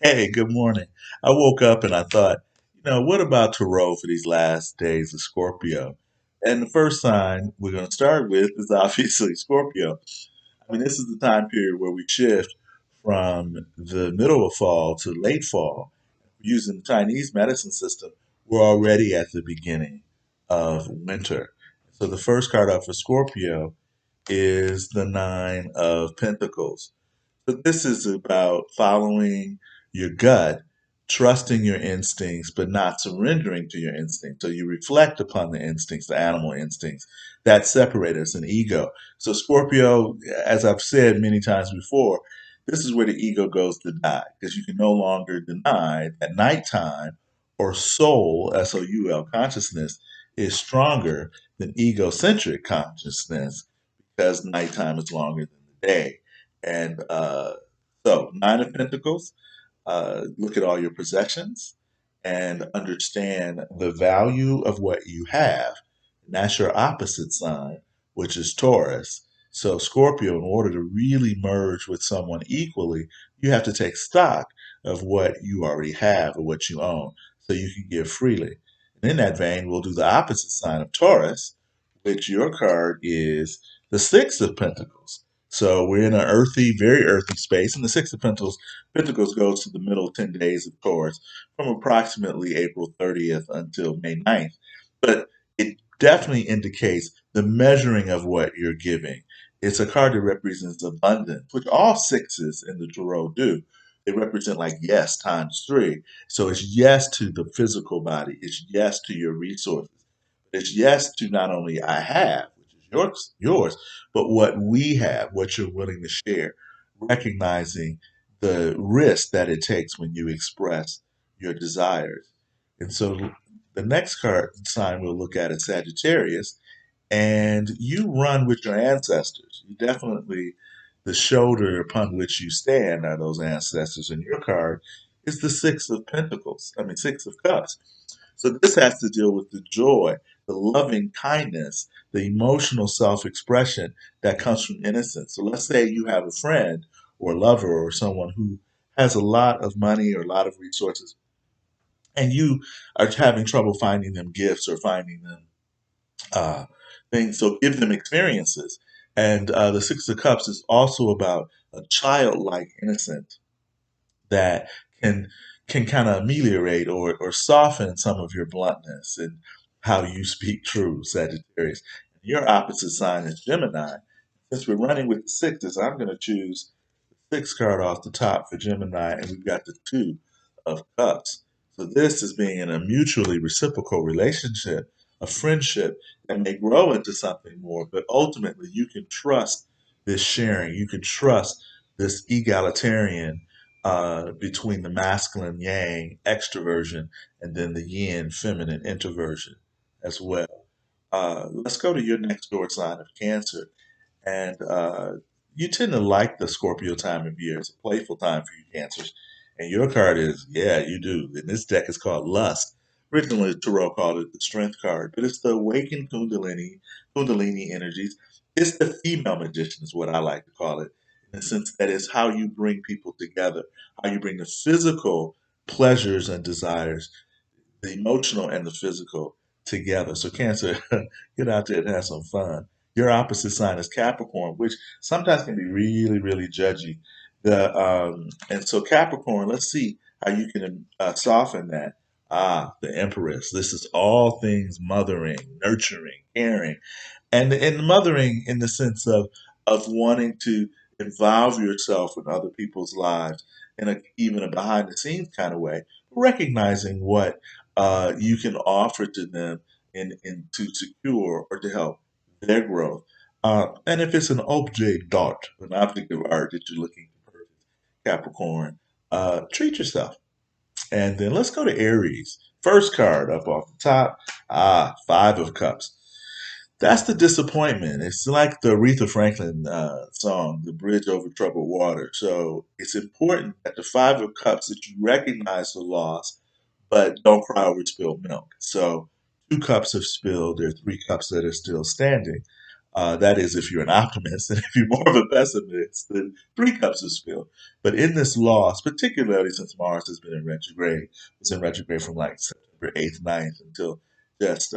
Hey, good morning. I woke up and I thought, what about Tarot for these last days of Scorpio? And the first sign we're going to start with is obviously Scorpio. I mean, this is the time period where we shift from the middle of fall to late fall. Using the Chinese medicine system, we're already at the beginning of winter. So the first card up for Scorpio is the Nine of Pentacles. So this is about following your gut, trusting your instincts, but not surrendering to your instincts. So you reflect upon the instincts, the animal instincts that separate us and ego. So Scorpio, as I've said many times before, this is where the ego goes to die because you can no longer deny that nighttime or soul, soul consciousness is stronger than egocentric consciousness because nighttime is longer than the day. And so, Nine of Pentacles, look at all your possessions and understand the value of what you have. And that's your opposite sign, which is Taurus. So, Scorpio, in order to really merge with someone equally, you have to take stock of what you already have or what you own so you can give freely. And in that vein, we'll do the opposite sign of Taurus, which your card is the Six of Pentacles. So we're in an earthy, very earthy space, and the Six of Pentacles goes to the middle 10 days of Taurus from approximately April 30th until May 9th. But it definitely indicates the measuring of what you're giving. It's a card that represents abundance, which all sixes in the Tarot do. They represent like yes times three. So it's yes to the physical body, it's yes to your resources. It's yes to not only I have, which is yours, but what we have, what you're willing to share, recognizing the risk that it takes when you express your desires. And so the next card sign we'll look at is Sagittarius, and you run with your ancestors. You definitely, the shoulder upon which you stand are those ancestors, and your card is the Six of Pentacles, I mean, Six of Cups. So this has to deal with the joy, the loving kindness, the emotional self-expression that comes from innocence. So let's say you have a friend or a lover or someone who has a lot of money or a lot of resources, and you are having trouble finding them gifts or finding them uh, things. So give them experiences. And the Six of Cups is also about a childlike innocence that can can kind of ameliorate or soften some of your bluntness and how you speak true, Sagittarius. Your opposite sign is Gemini. Since we're running with the sixes, I'm going to choose the sixth card off the top for Gemini, and we've got the Two of Cups. So this is being in a mutually reciprocal relationship, a friendship that may grow into something more, but ultimately you can trust this sharing. You can trust this egalitarian between the masculine yang extroversion and then the yin feminine introversion as well. Let's go to your next door sign of Cancer. And you tend to like the Scorpio time of year. It's a playful time for you, Cancers. And your card is, yeah, you do. And this deck is called Lust. Originally, Tarot called it the Strength card, but it's the awakened Kundalini energies. It's the female magician, is what I like to call it, in the sense that it's how you bring people together, how you bring the physical pleasures and desires, the emotional and the physical together. So, Cancer, get out there and have some fun. Your opposite sign is Capricorn, which sometimes can be really, really judgy. And so Capricorn, let's see how you can soften that. Ah, the Empress. This is all things mothering, nurturing, caring, and mothering in the sense of wanting to involve yourself in other people's lives in even a behind the scenes kind of way, recognizing what you can offer to them in to secure or to help their growth. And if it's an object d'art, an object of art that you're looking to purchase, Capricorn, treat yourself. And then let's go to Aries. First card up off the top. Ah, Five of Cups. That's the disappointment. It's like the Aretha Franklin song, "The Bridge Over Troubled Water." So it's important that the Five of Cups that you recognize the loss, but don't cry over spilled milk. So two cups have spilled. There are three cups that are still standing. That is, if you're an optimist, and if you're more of a pessimist, then three cups is filled. But in this loss, particularly since Mars has been in retrograde, it's in retrograde from like September 8th, 9th until just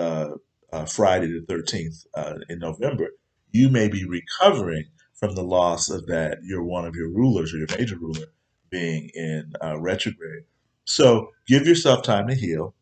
Friday the 13th in November, you may be recovering from the loss of that, one of your rulers or your major ruler being in retrograde. So give yourself time to heal.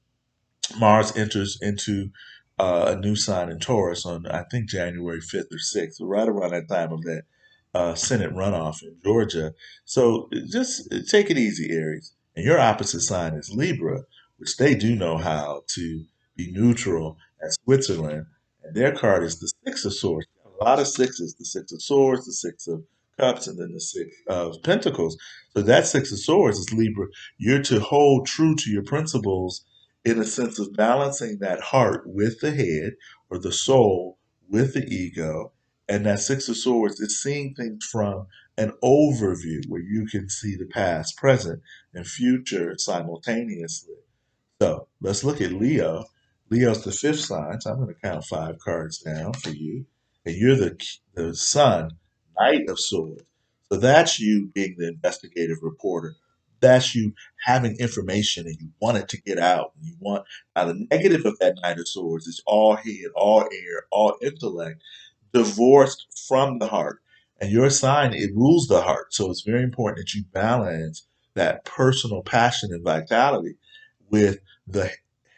Mars enters into a new sign in Taurus on, I think, January 5th or 6th, right around that time of that Senate runoff in Georgia. So just take it easy, Aries. And your opposite sign is Libra, which they do know how to be neutral as Switzerland. And their card is the Six of Swords. A lot of sixes, the Six of Swords, the Six of Cups, and then the Six of Pentacles. So that Six of Swords is Libra. You're to hold true to your principles in a sense of balancing that heart with the head or the soul with the ego. And that Six of Swords is seeing things from an overview where you can see the past, present, and future simultaneously. So let's look at Leo. Leo's the fifth sign, so I'm going to count five cards down for you. And you're the sun, Knight of Swords. So that's you being the investigative reporter. That's you having information and you want it to get out. And you want now the negative of that Knight of Swords is all head, all air, all intellect, divorced from the heart. And your sign, it rules the heart. So it's very important that you balance that personal passion and vitality with the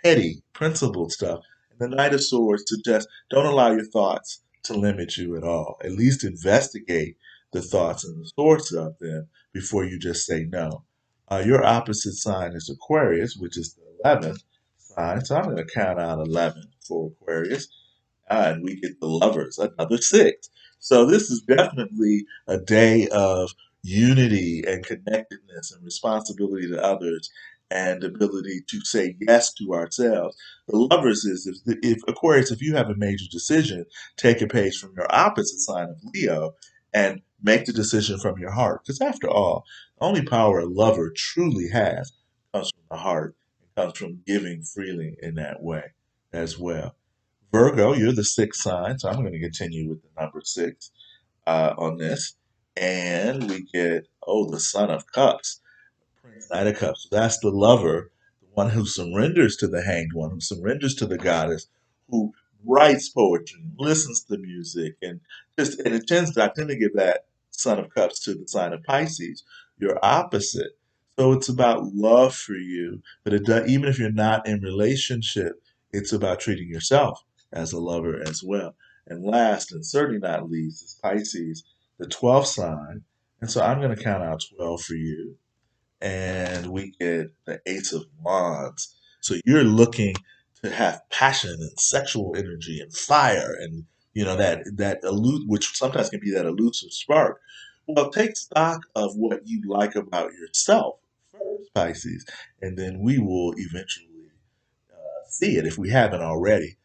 heady, principled stuff. And the Knight of Swords to just don't allow your thoughts to limit you at all. At least investigate the thoughts and the source of them before you just say no. Your opposite sign is Aquarius, which is the 11th sign. So I'm going to count out 11 for Aquarius and we get the lovers, another six. So this is definitely a day of unity and connectedness and responsibility to others and ability to say yes to ourselves. The lovers is if Aquarius, if you have a major decision, take a page from your opposite sign of Leo and make the decision from your heart. Because after all, the only power a lover truly has comes from the heart. It comes from giving freely in that way as well. Virgo, you're the sixth sign, so I'm going to continue with the number six on this. And we get, oh, the Son of Cups, Prince Knight of Cups. So that's the lover, the one who surrenders to the hanged one, who surrenders to the goddess, who writes poetry, listens to music, and it tends to, I tend to give that Son of Cups to the sign of Pisces, your opposite. So it's about love for you, but it does, even if you're not in relationship, it's about treating yourself as a lover as well. And last, and certainly not least, is Pisces, the 12th sign. And so I'm going to count out 12 for you and we get the Ace of Wands. So you're looking to have passion and sexual energy and fire and that which sometimes can be that elusive spark. Well, take stock of what you like about yourself first, Pisces, and then we will eventually see it if we haven't already.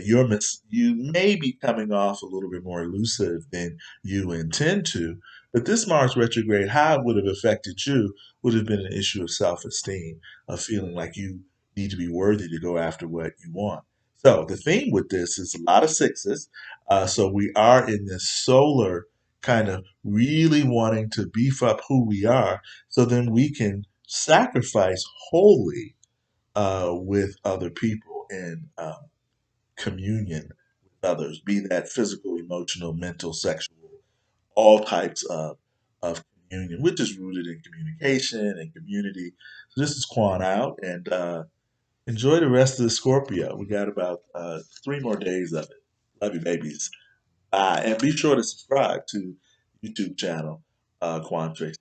You may be coming off a little bit more elusive than you intend to, but this Mars retrograde, how it would have affected you would have been an issue of self-esteem, of feeling like you need to be worthy to go after what you want. So the theme with this is a lot of sixes. So we are in this solar kind of really wanting to beef up who we are, so then we can sacrifice wholly with other people in communion with others, be that physical, emotional, mental, sexual, all types of communion, which is rooted in communication and community. So this is Quan out, and enjoy the rest of the Scorpio. We got about 3 more days of it. Love you, babies. Bye. And be sure to subscribe to YouTube channel, Quan Tracy.